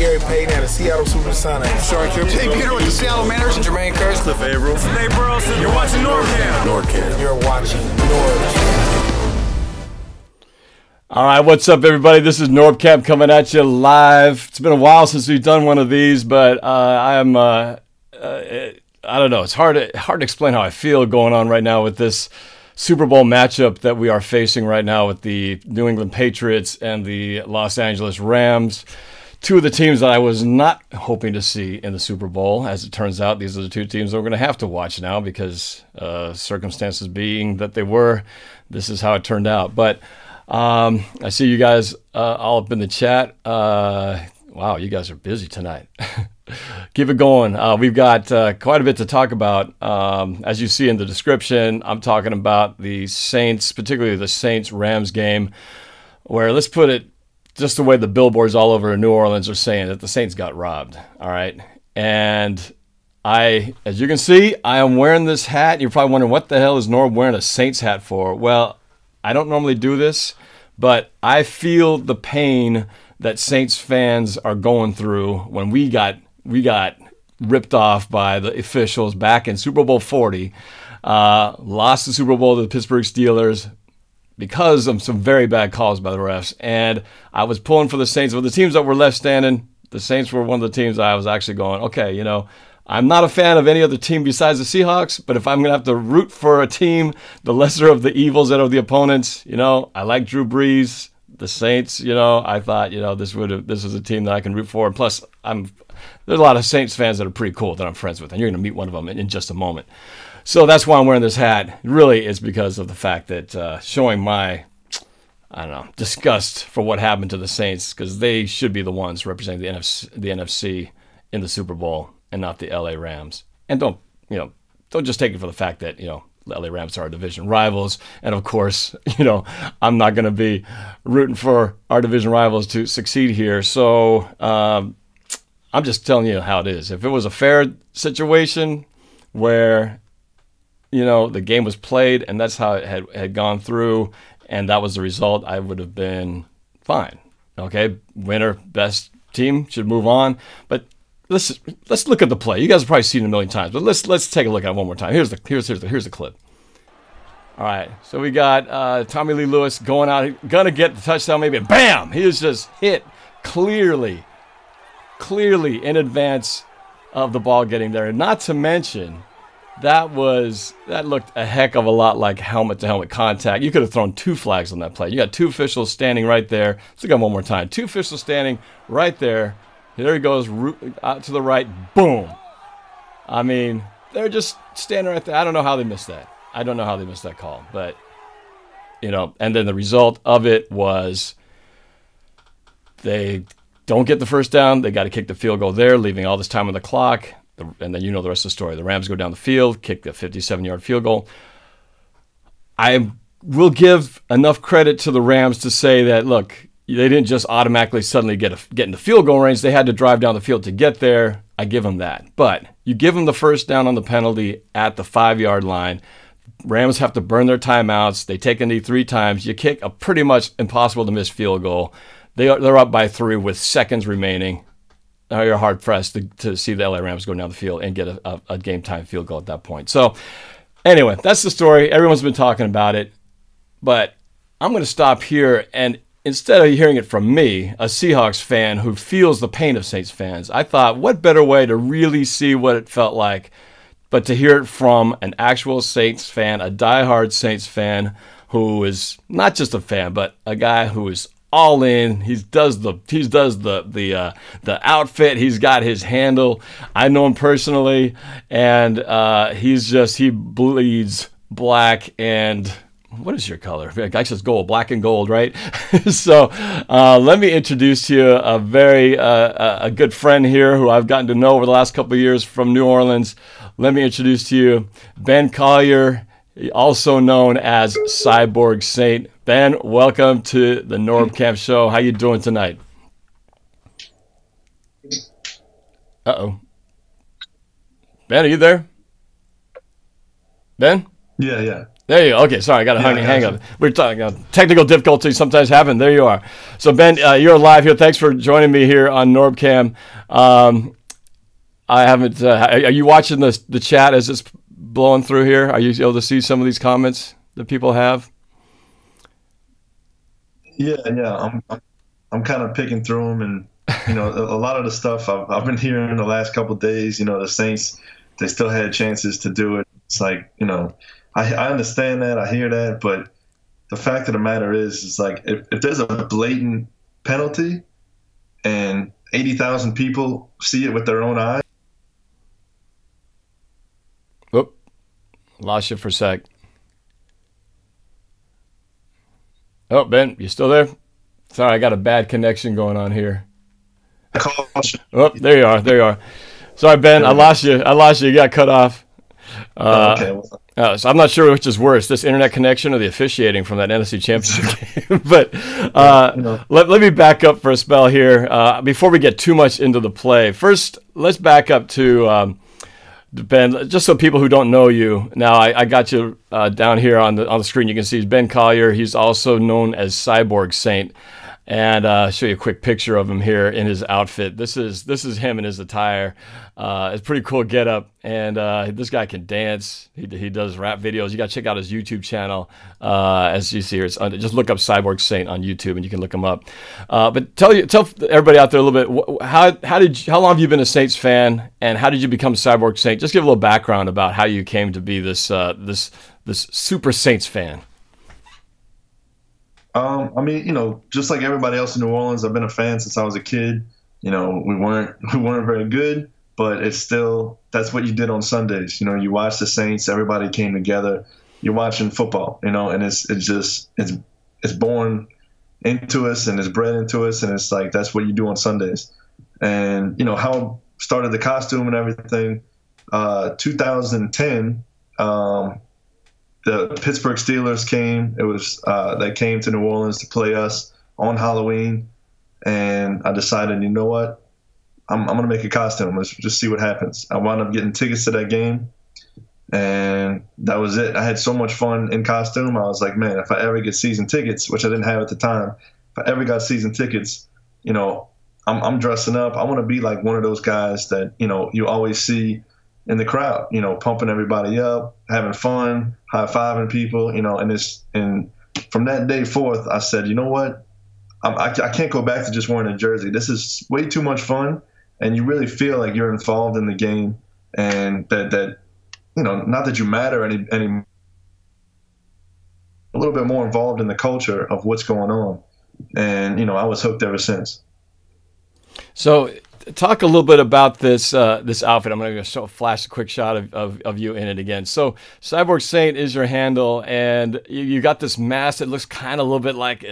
Gary Payton and the Seattle Supersonics. Sorry, Jay Peter with the Seattle Mariners and Jermaine Kearse. Cliff Averill. Nate Burleson. You're watching NorbCam. NorbCam. You're watching NorbCam. All right, what's up, everybody? This is NorbCam coming at you live. It's been a while since we've done one of these, but I don't know. It's hard to explain how I feel going on right now with this Super Bowl matchup that we are facing right now with the New England Patriots and the Los Angeles Rams. Two of the teams that I was not hoping to see in the Super Bowl. As it turns out, these are the two teams that we're going to have to watch now because circumstances being that they were, this is how it turned out. But I see you guys all up in the chat. Wow, you guys are busy tonight. Keep it going. We've got quite a bit to talk about. As you see in the description, I'm talking about the Saints, particularly the Saints-Rams game, where, let's put it just the way the billboards all over New Orleans are saying, that the Saints got robbed, all right? And as you can see, I am wearing this hat. You're probably wondering, what the hell is Norb wearing a Saints hat for? Well, I don't normally do this, but I feel the pain that Saints fans are going through when we got ripped off by the officials back in Super Bowl 40, lost the Super Bowl to the Pittsburgh Steelers because of some very bad calls by the refs. And I was pulling for the Saints. With the teams that were left standing, the Saints were one of the teams I was actually going, okay, you know, I'm not a fan of any other team besides the Seahawks, but if I'm going to have to root for a team, the lesser of the evils that are the opponents, you know, I like Drew Brees. The Saints, you know, I thought, you know, this is a team that I can root for. And plus, there's a lot of Saints fans that are pretty cool that I'm friends with, and you're going to meet one of them in just a moment. So that's why I'm wearing this hat. Really, it's because of the fact that showing my, I don't know, disgust for what happened to the Saints, because they should be the ones representing the NFC in the Super Bowl and not the LA Rams. And don't just take it for the fact that, you know, the LA Rams are our division rivals. And of course, you know, I'm not going to be rooting for our division rivals to succeed here. So I'm just telling you how it is. If it was a fair situation where, you know, the game was played and that's how it had gone through and that was the result, I would have been fine. Okay, winner, best team should move on. But let's look at the play. You guys have probably seen it a million times, but let's take a look at it one more time. Here's the clip. All right, so we got Tommy Lee Lewis going out, gonna get the touchdown maybe, and bam! He was just hit clearly in advance of the ball getting there. And not to mention, that looked a heck of a lot like helmet-to-helmet contact. You could have thrown two flags on that play. You got two officials standing right there. Let's look at it one more time. Two officials standing right there. There he goes, out to the right, boom. I mean, they're just standing right there. I don't know how they missed that. I don't know how they missed that call. But, you know, and then the result of it was they don't get the first down. They got to kick the field goal there, leaving all this time on the clock. And then you know the rest of the story. The Rams go down the field, kick the 57-yard field goal. I will give enough credit to the Rams to say that, look, they didn't just automatically suddenly get into field goal range. They had to drive down the field to get there. I give them that. But you give them the first down on the penalty at the 5-yard line. Rams have to burn their timeouts. They take a knee 3 times. You kick a pretty much impossible to miss field goal. They're up by 3 with seconds remaining. Now you're hard pressed to see the LA Rams go down the field and get a game time field goal at that point. So anyway, that's the story. Everyone's been talking about it. But I'm going to stop here, and instead of hearing it from me, a Seahawks fan who feels the pain of Saints fans, I thought, what better way to really see what it felt like but to hear it from an actual Saints fan, a diehard Saints fan who is not just a fan, but a guy who is all in. He does the outfit. He's got his handle. I know him personally, and he bleeds black and. What is your color? Guy says gold, black and gold, right? So let me introduce to you a very a good friend here who I've gotten to know over the last couple of years from New Orleans. Let me introduce to you Ben Collier, also known as Cyborg Saint. Ben, welcome to the NorbCam show. How you doing tonight? Uh-oh. Ben, are you there? Ben? Yeah. There you go. Okay, sorry, I got to hang up. We're talking technical difficulties sometimes happen. There you are. So Ben, you're live here. Thanks for joining me here on NorbCam. I haven't. Are you watching the chat as it's blowing through here? Are you able to see some of these comments that people have? Yeah. I'm kind of picking through them, and a lot of the stuff I've been hearing the last couple of days. The Saints, they still had chances to do it. It's like I understand that, I hear that, but the fact of the matter is, it's like if there's a blatant penalty and 80,000 people see it with their own eyes. Whoop, lost you for a sec. Oh, Ben, you still there? Sorry, I got a bad connection going on here. Oh, there you are. Sorry, Ben, I lost you. You got cut off. Okay. So I'm not sure which is worse, this internet connection or the officiating from that NFC Championship game. But let me back up for a spell here before we get too much into the play. First, let's back up to Ben, just so people who don't know you. Now, I got you down here on the screen. You can see Ben Collier. He's also known as Cyborg Saint. And I'll show you a quick picture of him here in his outfit. This is him in his attire. It's a pretty cool getup, and this guy can dance. He does rap videos. You got to check out his YouTube channel. As you see here, just look up Cyborg Saint on YouTube, and you can look him up. But tell everybody out there a little bit. How long have you been a Saints fan, and how did you become Cyborg Saint? Just give a little background about how you came to be this super Saints fan. I mean, just like everybody else in New Orleans, I've been a fan since I was a kid. We weren't very good, but it's still, that's what you did on Sundays. You watch the Saints, everybody came together. You're watching football, and it's born into us and it's bred into us, and it's like that's what you do on Sundays. And how I started the costume and everything. 2010. The Pittsburgh Steelers came. They came to New Orleans to play us on Halloween, and I decided, you know what, I'm gonna make a costume. Let's just see what happens. I wound up getting tickets to that game, and that was it. I had so much fun in costume. I was like, man, if I ever get season tickets, which I didn't have at the time, if I ever got season tickets, I'm dressing up. I want to be like one of those guys that you always see in the crowd, pumping everybody up, having fun, high-fiving people, and from that day forth, I said, you know what, I can't go back to just wearing a jersey. This is way too much fun, and you really feel like you're involved in the game, and that not that you matter any a little bit more involved in the culture of what's going on, and I was hooked ever since. So, talk a little bit about this outfit. I'm going to flash a quick shot of you in it again. So Cyborg Saint is your handle, and you got this mask that looks kind of a little bit like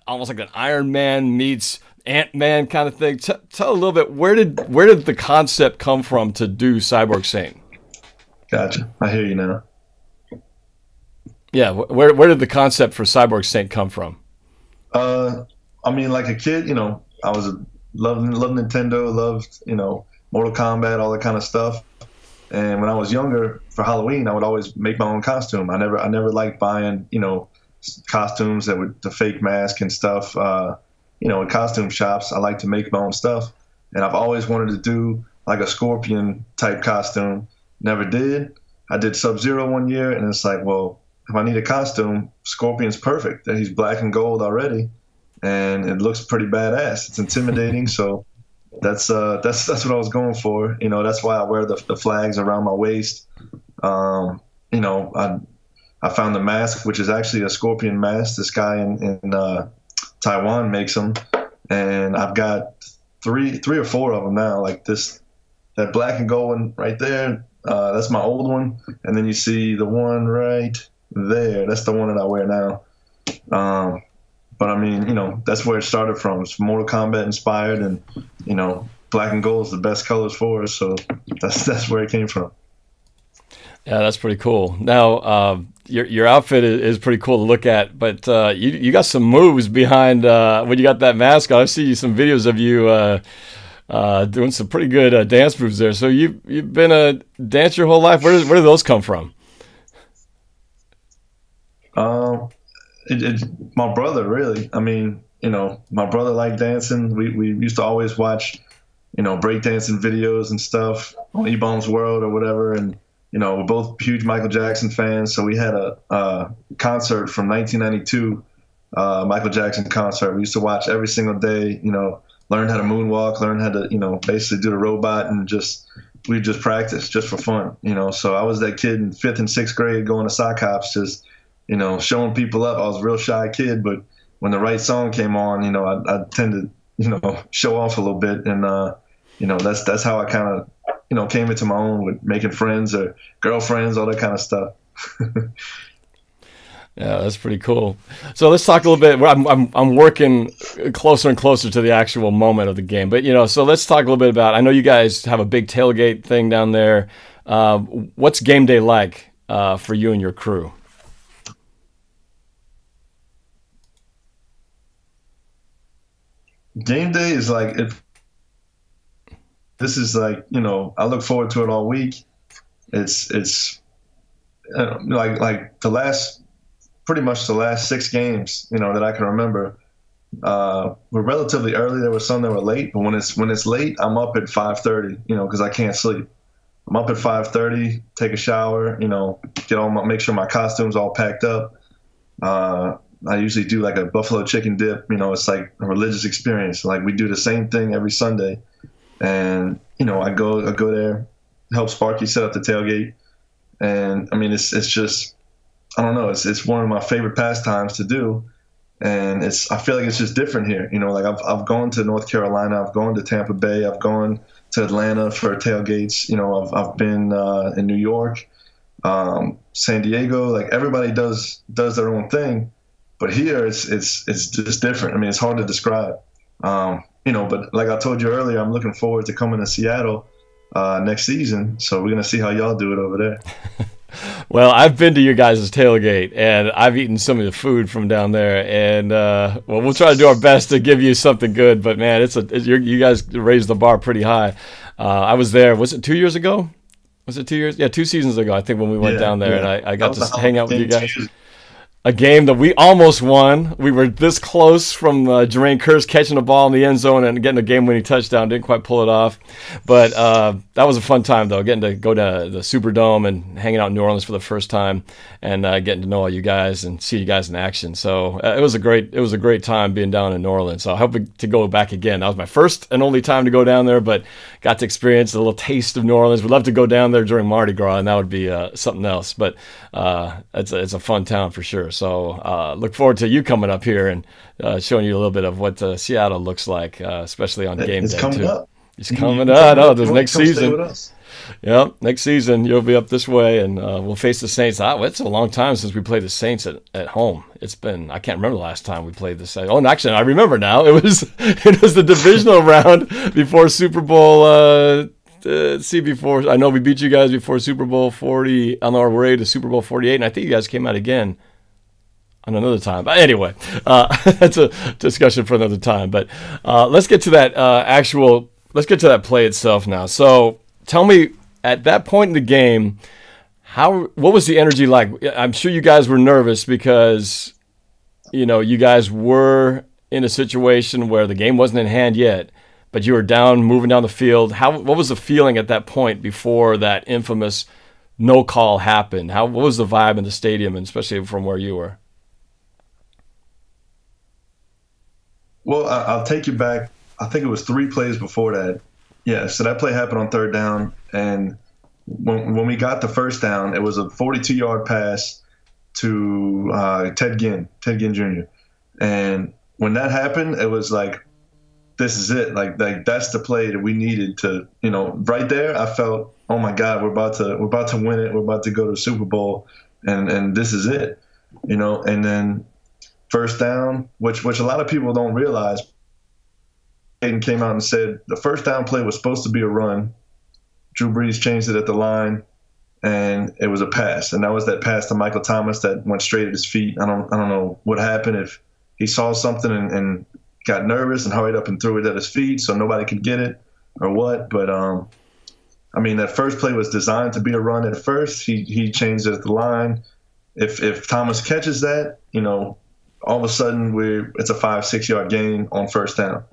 almost like an Iron Man meets Ant-Man kind of thing. Tell a little bit, where did the concept come from to do Cyborg Saint? Gotcha. I hear you now. Yeah, where did the concept for Cyborg Saint come from? I mean, like a kid, I was loved Nintendo, loved, Mortal Kombat, all that kind of stuff. And when I was younger, for Halloween, I would always make my own costume. I never liked buying, costumes the fake mask and stuff. In costume shops, I like to make my own stuff. And I've always wanted to do like a Scorpion type costume. Never did. I did Sub-Zero one year, and it's like, well, if I need a costume, Scorpion's perfect. He's black and gold already, and it looks pretty badass. It's intimidating, so that's what I was going for. That's why I wear the flags around my waist. I found the mask, which is actually a Scorpion mask. This guy in Taiwan makes them, and I've got three or four of them now. Like that black and gold one right there. That's my old one, and then you see the one right there. That's the one that I wear now. But I mean, that's where it started from. It's Mortal Kombat inspired, and black and gold is the best colors for us. So that's where it came from. Yeah, that's pretty cool. Now, your outfit is pretty cool to look at, but you got some moves behind when you got that mask on. I see some videos of you doing some pretty good dance moves there. So you've been a dancer your whole life. Where do those come from? My brother, really. I mean, my brother liked dancing. We used to always watch, breakdancing videos and stuff on E-Bomb's World or whatever. And, we're both huge Michael Jackson fans. So we had a concert from 1992, Michael Jackson concert. We used to watch every single day, learn how to moonwalk, learn how to, basically do the robot, and we just practice just for fun, So I was that kid in 5th and 6th grade going to sock hops, just, showing people up. I was a real shy kid, but when the right song came on, I tend to, show off a little bit. And, that's how I kind of, came into my own with making friends or girlfriends, all that kind of stuff. Yeah, that's pretty cool. So let's talk a little bit. I'm working closer and closer to the actual moment of the game, but so let's talk a little bit about. I know you guys have a big tailgate thing down there. What's game day like for you and your crew? Game day is like this is like I look forward to it all week. It's like pretty much the last 6 games that I can remember. We're relatively early. There were some that were late, but when it's late, I'm up at 5:30. Because I can't sleep. I'm up at 5:30, take a shower. Make sure my costume's all packed up. I usually do like a buffalo chicken dip. It's like a religious experience. Like we do the same thing every Sunday, and I go there, help Sparky set up the tailgate, and I mean it's just, I don't know, it's one of my favorite pastimes to do, and I feel like it's just different here. Like I've gone to North Carolina, I've gone to Tampa Bay, I've gone to Atlanta for tailgates. I've been in New York, San Diego. Like everybody does their own thing. But here, it's just different. I mean, it's hard to describe. But like I told you earlier, I'm looking forward to coming to Seattle next season. So we're gonna see how y'all do it over there. Well, I've been to your guys' tailgate, and I've eaten some of the food from down there. And we'll try to do our best to give you something good. But man, you guys raised the bar pretty high. I was there. Was it 2 years ago? Was it 2 years? Yeah, 2 seasons ago, I think, when we went down there, and I got to hang out with you guys. A game that we almost won. We were this close from Jermaine Kearse catching the ball in the end zone and getting a game-winning touchdown. Didn't quite pull it off. But that was a fun time, though, getting to go to the Superdome and hanging out in New Orleans for the first time and getting to know all you guys and see you guys in action. So it was a great time being down in New Orleans. So I hope to go back again. That was my first and only time to go down there, but got to experience a little taste of New Orleans. We'd love to go down there during Mardi Gras, and that would be something else. But it's a fun town for sure. So look forward to you coming up here and showing you a little bit of what Seattle looks like, especially on game day coming too. Up. It's coming up. Oh, this next season. Us. Yep, next season you'll be up this way, and we'll face the Saints. It's a long time since we played the Saints at home. It's been, I can't remember the last time we played the Saints. Oh, and actually, I remember now. It was the divisional round before Super Bowl. Before I know we beat you guys before Super Bowl 40 on our way to Super Bowl 48, and I think you guys came out again on another time. But anyway, that's a discussion for another time. But let's get to that let's get to that play itself now. So tell me, at that point in the game, what was the energy like? I'm sure you guys were nervous because you guys were in a situation where the game wasn't in hand yet, but you were down, moving down the field. What was the feeling at that point before that infamous no call happened? What was the vibe in the stadium, and especially from where you were? Well, I'll take you back. I think it was 3 plays before that. Yeah, so that play happened on 3rd down, and when we got the 1st down, it was a 42-yard pass to Ted Ginn Jr. And when that happened, it was like, this is it. Like that's the play that we needed to, right there. I felt, oh my God, we're about to win it. We're about to go to the Super Bowl, and this is it, And then 1st down, which a lot of people don't realize. Hayden came out and said the 1st down play was supposed to be a run. Drew Brees changed it at the line, and it was a pass. And that was that pass to Michael Thomas that went straight at his feet. I don't know what happened, if he saw something and got nervous and hurried up and threw it at his feet so nobody could get it or what. But, I mean, that first play was designed to be a run at first. He changed it at the line. If Thomas catches that, all of a sudden it's a 5-6 yard gain on first down.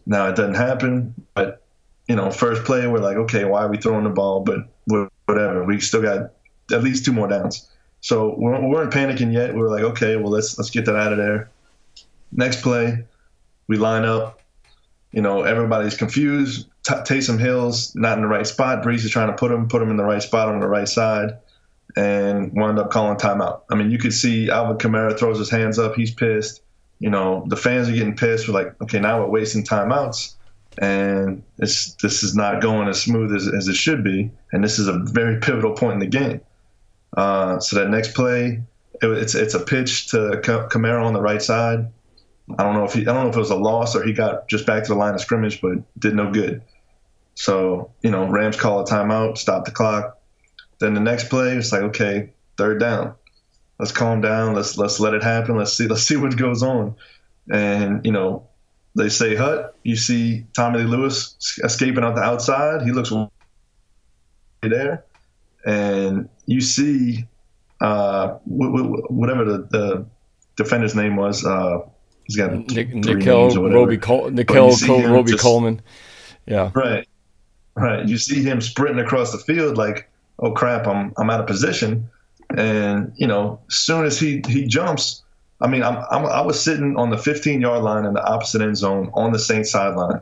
Now it doesn't happen, but first play we're like, okay, why are we throwing the ball? But whatever, we still got at least 2 more downs. So we weren't panicking yet. We were like, okay, well let's get that out of there. Next play, we line up. Everybody's confused. Taysom Hill's not in the right spot. Breeze is trying to put him in the right spot on the right side, and wound up calling timeout. I mean, you could see Alvin Kamara throws his hands up. He's pissed. The fans are getting pissed. We're like, okay, now we're wasting timeouts, and this is not going as smooth as it should be, and this is a very pivotal point in the game. So that next play, it's a pitch to Kamara on the right side. I don't know if it was a loss or he got just back to the line of scrimmage, but did no good. So, Rams call a timeout, stop the clock. Then the next play, it's like, okay, third down. Let's calm down. Let's let it happen. Let's see what goes on. And, they say hut. You see Tommy Lee Lewis escaping out the outside. He looks there. And you see whatever the defender's name was, he's got Nickel Roby Coleman. Yeah. Right. You see him sprinting across the field like, oh crap, I'm out of position. And as soon as he jumps, I mean, I was sitting on the 15-yard line in the opposite end zone on the Saints sideline,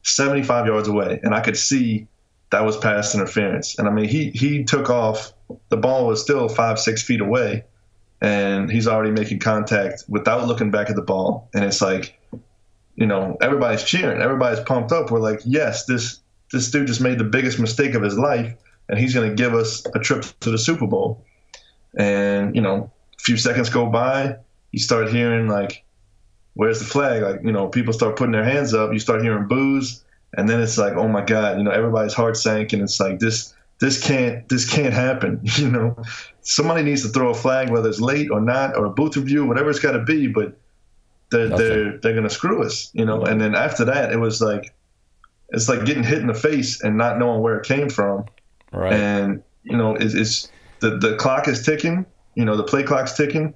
75 yards away, and I could see that was pass interference. And I mean, he took off. The ball was still 5-6 feet away, and he's already making contact without looking back at the ball. And it's like, everybody's cheering, everybody's pumped up. We're like, yes, this dude just made the biggest mistake of his life, and he's going to give us a trip to the Super Bowl. And, a few seconds go by, you start hearing like, where's the flag? Like, people start putting their hands up, you start hearing boos, and then it's like, oh my God, everybody's heart sank, and it's like, this can't happen. Somebody needs to throw a flag, whether it's late or not, or a booth review, whatever it's got to be, but they're going to screw us, And then after that, it was like, it's like getting hit in the face and not knowing where it came from. Right. And, it's the clock is ticking, the play clock's ticking,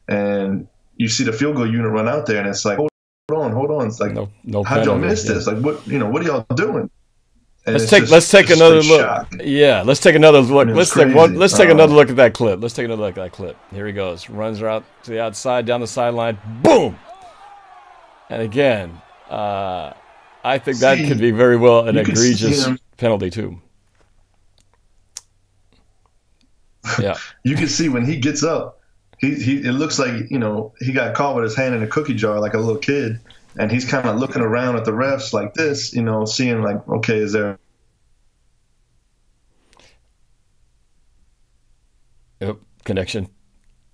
and you see the field goal unit run out there, and it's like, hold on. It's like, no how'd y'all miss this? Like, what are y'all doing? And let's take another look. Yeah, let's take another look. Let's take another look at that clip. Let's take another look at that clip. Here he goes. Runs her out to the outside, down the sideline. Boom! And again, I think that could be very well an egregious penalty too. Yeah. You can see when he gets up, it looks like, he got caught with his hand in a cookie jar like a little kid, and he's kind of looking around at the refs like this, seeing like, okay, is there connection?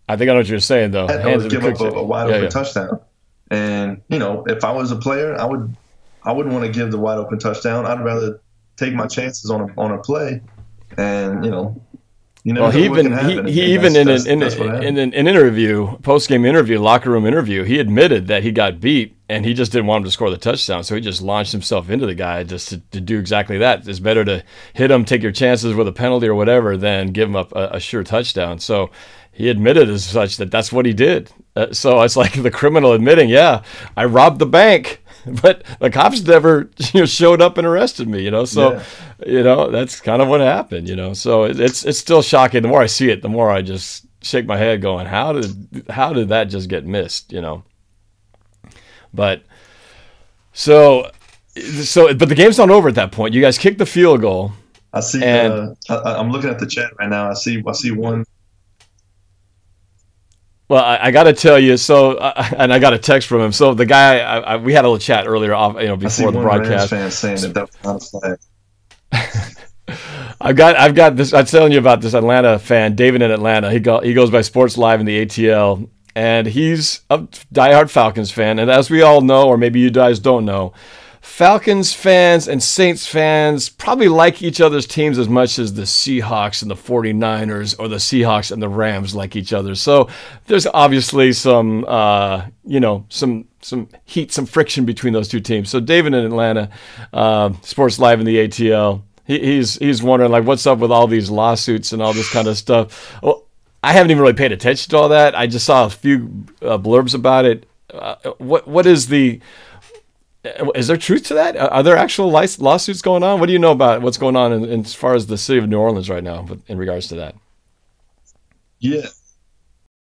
I think I know what you're saying though. Hands give up a wide open touchdown. And, if I was a player, I wouldn't want to give the wide open touchdown. I'd rather take my chances on a play, and he even in an interview, post-game interview, locker room interview, he admitted that he got beat and he just didn't want him to score the touchdown, so he just launched himself into the guy just to do exactly that. It's better to hit him, take your chances with a penalty or whatever, than give him up a sure touchdown. So he admitted as such that's what he did. So it's like the criminal admitting, yeah, I robbed the bank, but the cops never showed up and arrested me, So, that's kind of what happened, So it's still shocking. The more I see it, the more I just shake my head going, how did that just get missed, But but the game's not over at that point. You guys kick the field goal. I see. I'm looking at the chat right now. I see one. Well, I got to tell you, and I got a text from him. So the guy, we had a little chat earlier, before the broadcast. Rams fans saying that was not a flag. I've got this. I'm telling you about this Atlanta fan, David in Atlanta. He goes by Sports Live in the ATL, and he's a diehard Falcons fan. And as we all know, or maybe you guys don't know, Falcons fans and Saints fans probably like each other's teams as much as the Seahawks and the 49ers or the Seahawks and the Rams like each other. So there's obviously some heat, some friction between those two teams. So David in Atlanta, Sports Live in the ATL, he's wondering, like, what's up with all these lawsuits and all this kind of stuff. Well, I haven't even really paid attention to all that. I just saw a few blurbs about it. What is the? Is there truth to that? Are there actual lawsuits going on? What do you know about what's going on in as far as the city of New Orleans right now in regards to that? Yeah,